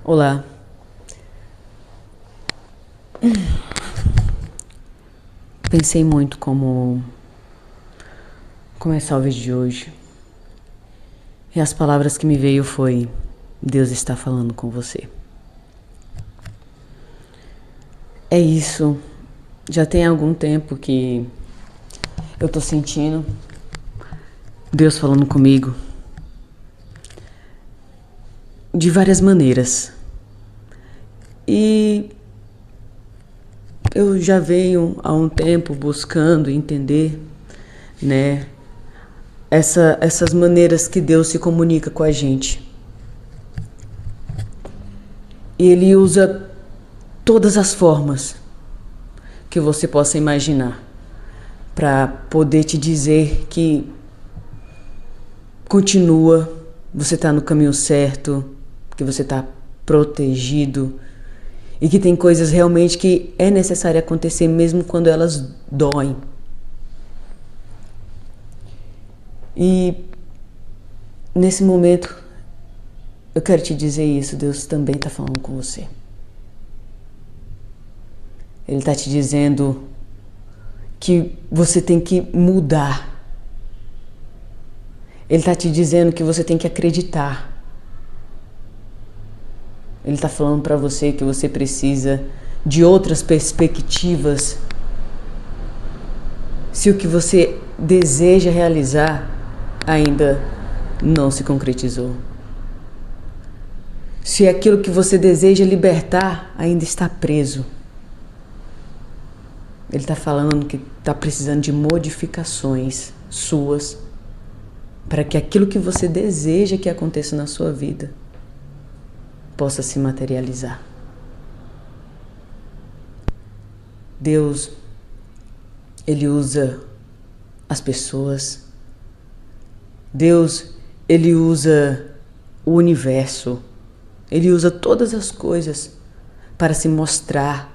Olá. Pensei muito como começar o vídeo de hoje. E as palavras que me veio foi: Deus está falando com você. É isso. Já tem algum tempo que eu tô sentindo Deus falando comigo de várias maneiras. E eu já venho há um tempo buscando entender, né, essas maneiras que Deus se comunica com a gente. E Ele usa todas as formas que você possa imaginar para poder te dizer que continua, você está no caminho certo, que você está protegido e que tem coisas realmente que é necessário acontecer mesmo quando elas doem. E nesse momento eu quero te dizer isso: Deus também está falando com você. Ele está te dizendo que você tem que mudar. Ele está te dizendo que você tem que acreditar. Ele está falando para você que você precisa de outras perspectivas. Se o que você deseja realizar ainda não se concretizou. Se aquilo que você deseja libertar ainda está preso. Ele está falando que está precisando de modificações suas para que aquilo que você deseja que aconteça na sua vida possa se materializar. Deus, Ele usa as pessoas. Deus, Ele usa o universo. Ele usa todas as coisas para se mostrar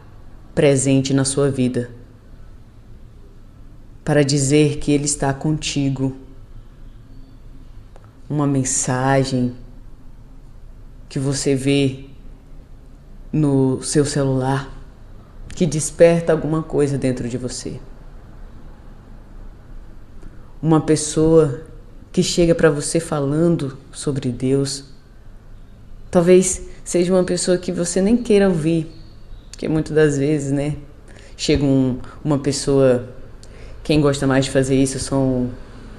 presente na sua vida, para dizer que Ele está contigo. Uma mensagem que você vê no seu celular que desperta alguma coisa dentro de você. Uma pessoa que chega para você falando sobre Deus. Talvez seja uma pessoa que você nem queira ouvir, porque muitas das vezes, né, chega uma pessoa, quem gosta mais de fazer isso são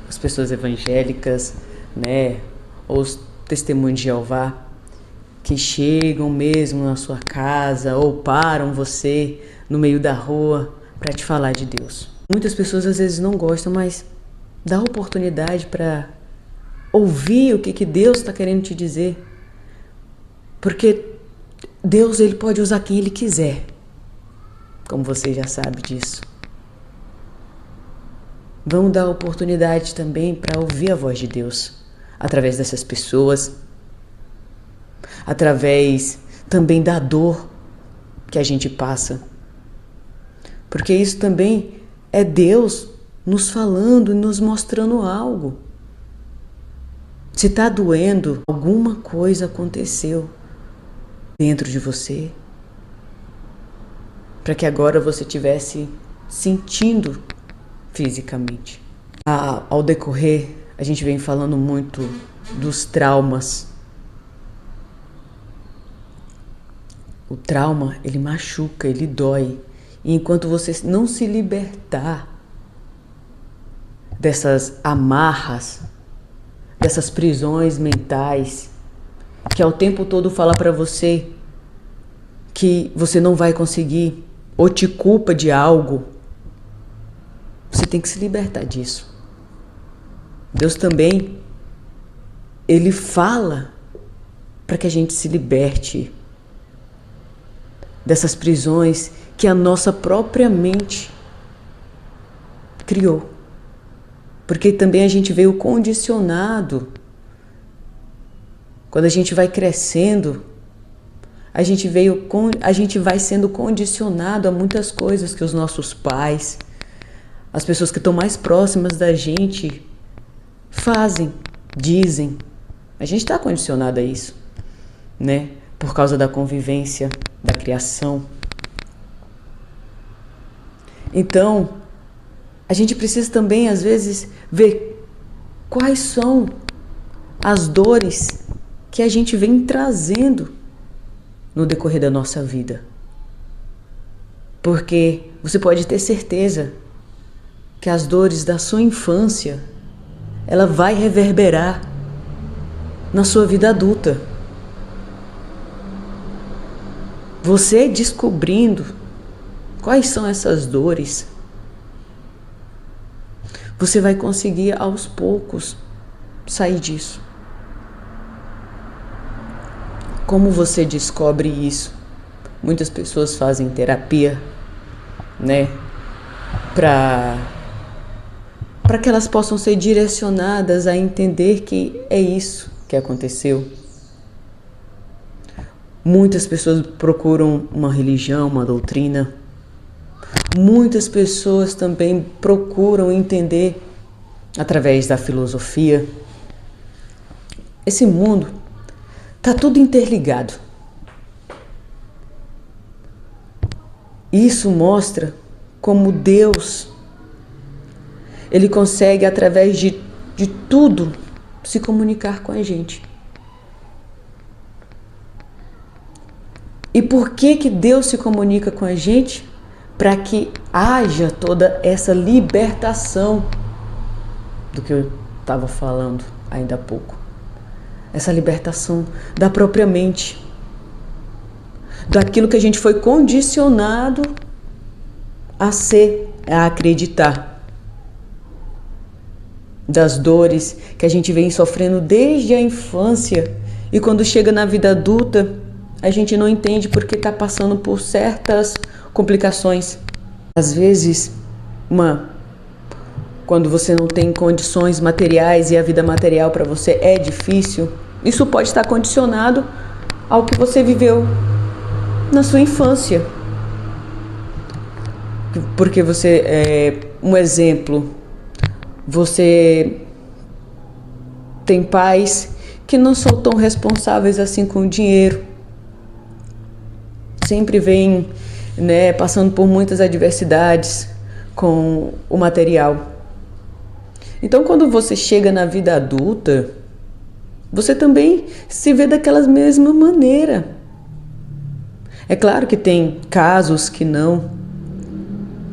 as pessoas evangélicas, né, ou os testemunhos de Jeová, que chegam mesmo na sua casa ou param você no meio da rua para te falar de Deus. Muitas pessoas às vezes não gostam, mas dá oportunidade para ouvir o que Deus está querendo te dizer. Porque Deus, Ele pode usar quem Ele quiser, como você já sabe disso. Vamos dar oportunidade também para ouvir a voz de Deus através dessas pessoas, através também da dor que a gente passa. Porque isso também é Deus nos falando e nos mostrando algo. Se está doendo, alguma coisa aconteceu dentro de você, para que agora você estivesse sentindo fisicamente. Ao decorrer, a gente vem falando muito dos traumas. O trauma, ele machuca, ele dói. E enquanto você não se libertar dessas amarras, dessas prisões mentais, que ao tempo todo fala para você que você não vai conseguir ou te culpa de algo, você tem que se libertar disso. Deus também, Ele fala para que a gente se liberte dessas prisões que a nossa própria mente criou. Porque também a gente veio condicionado. Quando a gente vai crescendo, a gente vai sendo condicionado a muitas coisas que os nossos pais, as pessoas que estão mais próximas da gente fazem, dizem. A gente está condicionado a isso, né? por causa da convivência, da criação. Então, a gente precisa também, às vezes, ver quais são as dores que a gente vem trazendo no decorrer da nossa vida. Porque você pode ter certeza que as dores da sua infância, ela vai reverberar na sua vida adulta. Você descobrindo quais são essas dores, você vai conseguir aos poucos sair disso. Como você descobre isso? Muitas pessoas fazem terapia, né? Para que elas possam ser direcionadas a entender que é isso que aconteceu. Muitas pessoas procuram uma religião, uma doutrina. Muitas pessoas também procuram entender através da filosofia. Esse mundo está tudo interligado. Isso mostra como Deus, Ele consegue, através de tudo, se comunicar com a gente. E por que Deus se comunica com a gente? Para que haja toda essa libertação do que eu estava falando ainda há pouco. Essa libertação da própria mente. Daquilo que a gente foi condicionado a ser, a acreditar. Das dores que a gente vem sofrendo desde a infância e quando chega na vida adulta, a gente não entende porque está passando por certas complicações. Às vezes, quando você não tem condições materiais e a vida material para você é difícil, isso pode estar condicionado ao que você viveu na sua infância. Porque um exemplo, você tem pais que não são tão responsáveis assim com o dinheiro. Sempre vem, passando por muitas adversidades com o material. Então, quando você chega na vida adulta, você também se vê daquela mesma maneira. É claro que tem casos que não,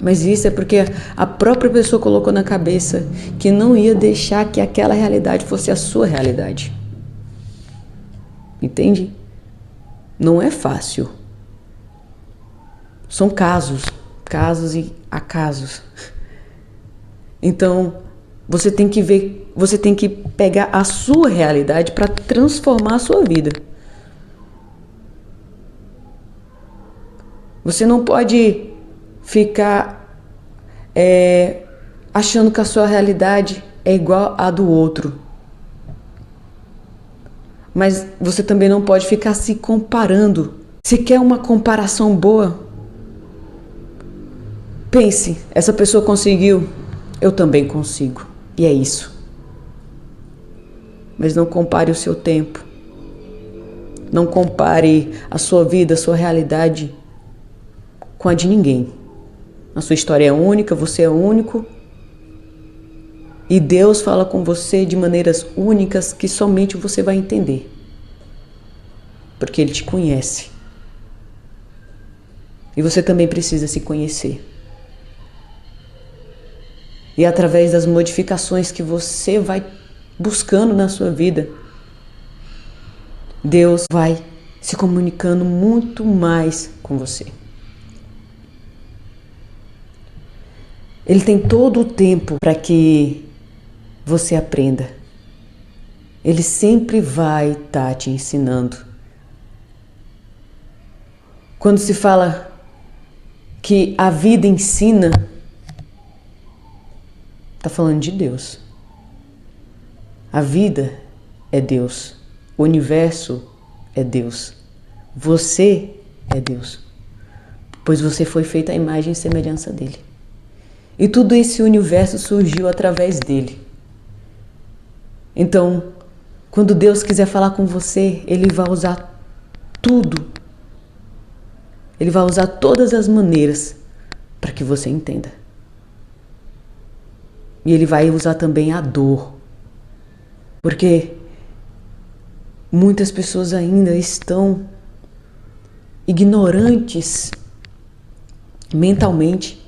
mas isso é porque a própria pessoa colocou na cabeça que não ia deixar que aquela realidade fosse a sua realidade. Entende? Não é fácil. São casos e acasos. Então, você tem que pegar a sua realidade para transformar a sua vida. Você não pode ficar achando que a sua realidade é igual à do outro. Mas você também não pode ficar se comparando. Se quer uma comparação boa, pense, essa pessoa conseguiu, eu também consigo. E é isso. Mas não compare o seu tempo. Não compare a sua vida, a sua realidade com a de ninguém. A sua história é única, você é único. E Deus fala com você de maneiras únicas que somente você vai entender. Porque Ele te conhece. E você também precisa se conhecer. E através das modificações que você vai buscando na sua vida, Deus vai se comunicando muito mais com você. Ele tem todo o tempo para que você aprenda. Ele sempre vai estar te ensinando. Quando se fala que a vida ensina, está falando de Deus. A vida é Deus. O universo é Deus. Você é Deus. Pois você foi feito à imagem e semelhança dele. E tudo esse universo surgiu através dele. Então, quando Deus quiser falar com você, Ele vai usar tudo. Ele vai usar todas as maneiras para que você entenda. E Ele vai usar também a dor. Porque muitas pessoas ainda estão ignorantes mentalmente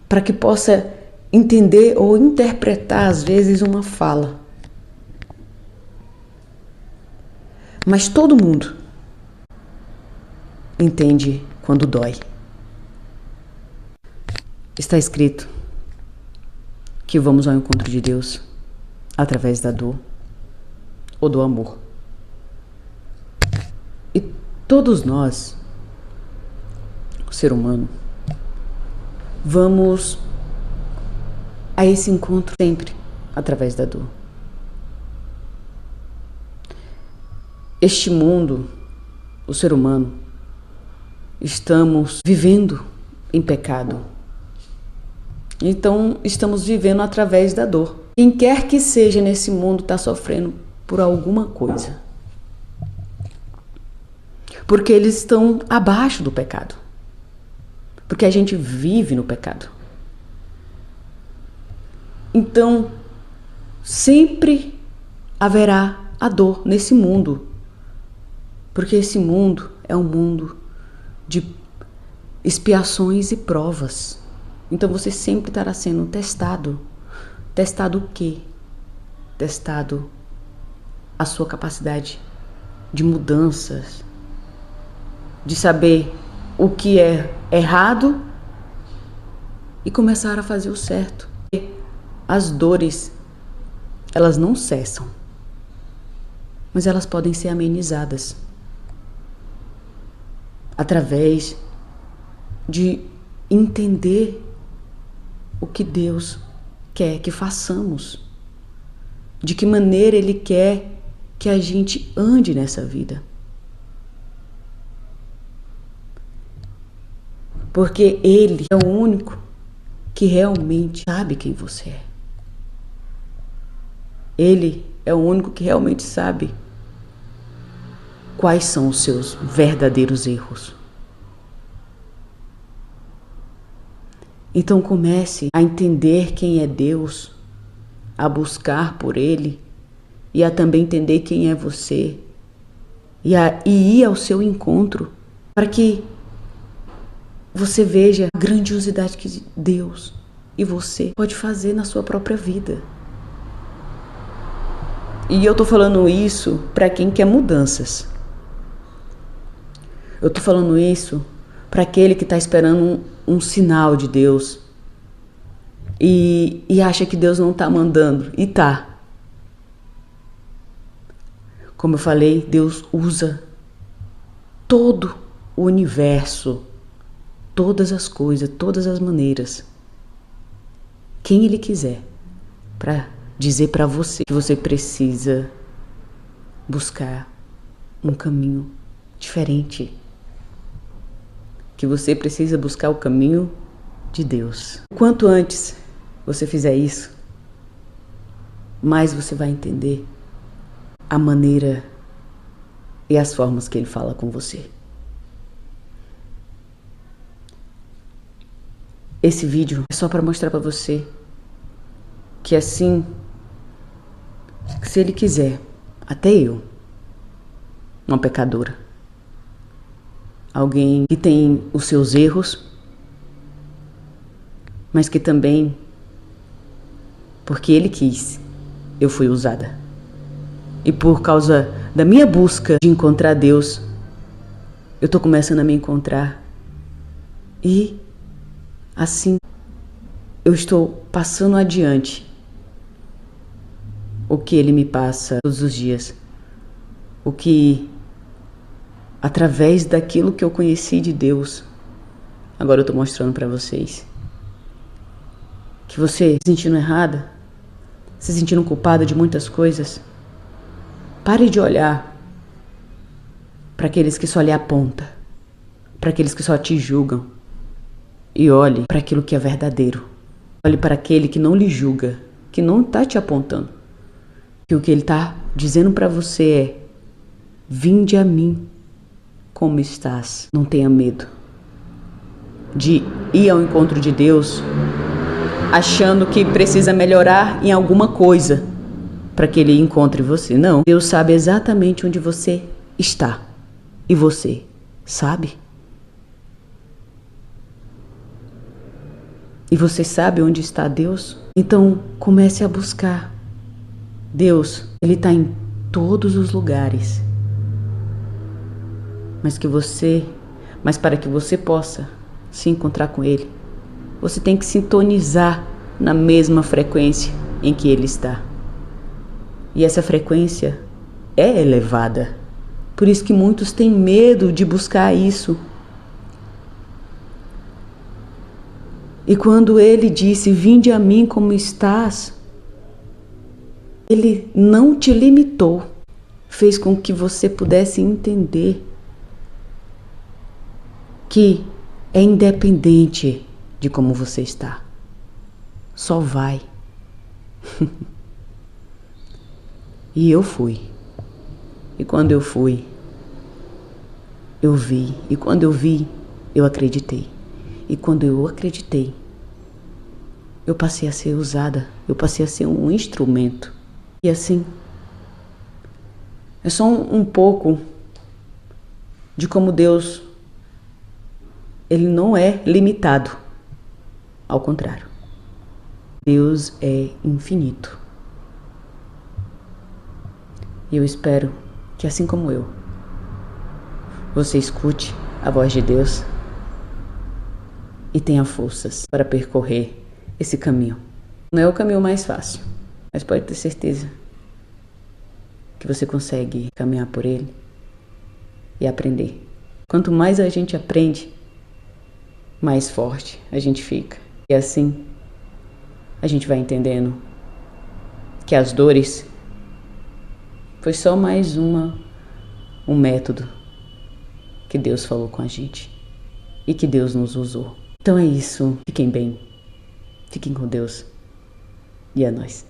para que possa entender ou interpretar às vezes uma fala. Mas todo mundo entende quando dói. Está escrito que vamos ao encontro de Deus através da dor ou do amor. E todos nós, o ser humano, vamos a esse encontro sempre através da dor. Este mundo, o ser humano, estamos vivendo em pecado. Então, estamos vivendo através da dor. Quem quer que seja nesse mundo está sofrendo por alguma coisa. Porque eles estão abaixo do pecado. Porque a gente vive no pecado. Então, sempre haverá a dor nesse mundo. Porque esse mundo é um mundo de expiações e provas. Então você sempre estará sendo testado. Testado o quê? Testado a sua capacidade de mudanças, de saber o que é errado e começar a fazer o certo. As dores, elas não cessam, mas elas podem ser amenizadas através de entender o que Deus quer que façamos, de que maneira Ele quer que a gente ande nessa vida. Porque Ele é o único que realmente sabe quem você é. Ele é o único que realmente sabe quais são os seus verdadeiros erros. Então comece a entender quem é Deus, a buscar por Ele e a também entender quem é você e ir ao seu encontro para que você veja a grandiosidade que Deus e você pode fazer na sua própria vida. E eu tô falando isso para quem quer mudanças. Eu tô falando isso para aquele que está esperando um sinal de Deus e acha que Deus não está mandando. E tá. Como eu falei, Deus usa todo o universo, todas as coisas, todas as maneiras, quem Ele quiser, para dizer para você que você precisa buscar um caminho diferente, que você precisa buscar o caminho de Deus. Quanto antes você fizer isso, mais você vai entender a maneira e as formas que Ele fala com você. Esse vídeo é só para mostrar para você que assim, se Ele quiser, até eu, uma pecadora, alguém que tem os seus erros, mas que também, porque Ele quis, eu fui usada. E por causa da minha busca de encontrar Deus, eu estou começando a me encontrar. E assim, eu estou passando adiante o que Ele me passa todos os dias. O que, através daquilo que eu conheci de Deus, agora eu estou mostrando para vocês. Que você se sentindo errada, se sentindo culpada de muitas coisas, pare de olhar para aqueles que só lhe apontam, para aqueles que só te julgam, e olhe para aquilo que é verdadeiro. Olhe para aquele que não lhe julga, que não está te apontando. Que o que ele está dizendo para você é: Vinde a mim como estás. Não tenha medo de ir ao encontro de Deus achando que precisa melhorar em alguma coisa para que Ele encontre você. Não, Deus sabe exatamente onde você está. E você sabe? E você sabe onde está Deus? Então comece a buscar. Deus, Ele está em todos os lugares. Mas para que você possa se encontrar com Ele, você tem que sintonizar na mesma frequência em que Ele está. E essa frequência é elevada. Por isso que muitos têm medo de buscar isso. E quando Ele disse, vinde a mim como estás, Ele não te limitou. Fez com que você pudesse entender que é independente de como você está. Só vai. E eu fui. E quando eu fui, eu vi. E quando eu vi, eu acreditei. E quando eu acreditei, eu passei a ser usada. Eu passei a ser um instrumento. E assim, é só um pouco de como Deus, Ele não é limitado. Ao contrário. Deus é infinito. E eu espero que, assim como eu, você escute a voz de Deus e tenha forças para percorrer esse caminho. Não é o caminho mais fácil, mas pode ter certeza que você consegue caminhar por ele e aprender. Quanto mais a gente aprende, mais forte a gente fica. E assim, a gente vai entendendo que as dores foi só mais um método que Deus falou com a gente e que Deus nos usou. Então é isso. Fiquem bem. Fiquem com Deus. E é nóis.